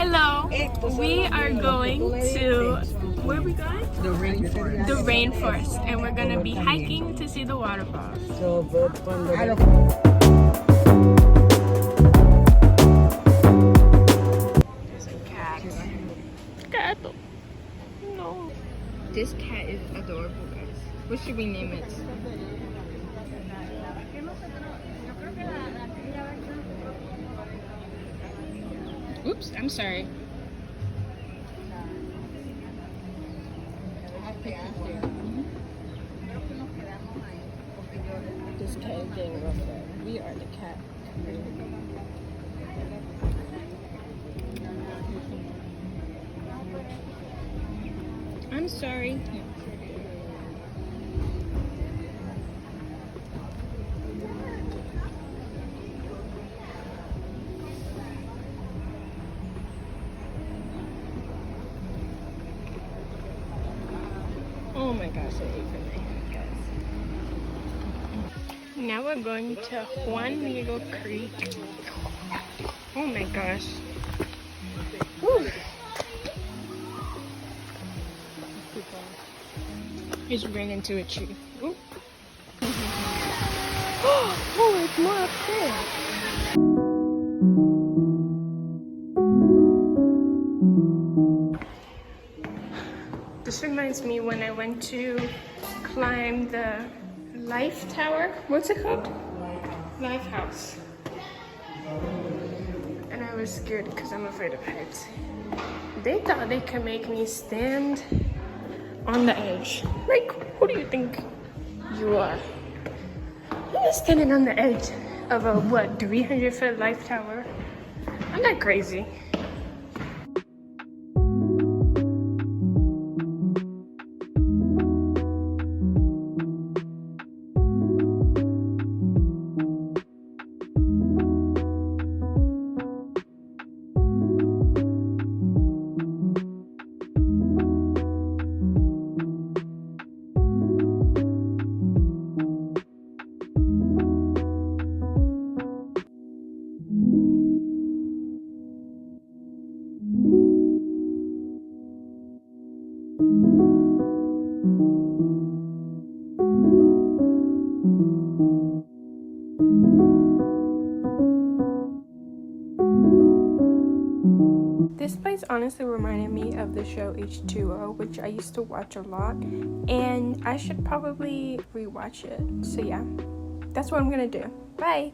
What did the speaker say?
Hello, we are going to, where are we going? The rainforest. The rainforest, and we're gonna be hiking to see the waterfalls. There's a cat. Gato. No. This cat is adorable, guys. What should we name it? Oops, I'm sorry. This cat is getting roughed up. We are the cat. I'm sorry. Oh my gosh, I ate from my hand, guys. Now we're going to Juan Diego Creek. Oh my gosh. Woo. Just ran into a tree. Ooh. Oh, it's more up there. This reminds me when I went to climb the Life Tower. What's it called? Life House. And I was scared because I'm afraid of heights. They thought they could make me stand on the edge. Like, who do you think you are? I'm standing on the edge of a, what, 300-foot Life Tower? I'm not crazy. This place honestly reminded me of the show H2O, which I used to watch a lot, and I should probably rewatch it. So yeah, that's what I'm gonna do. Bye!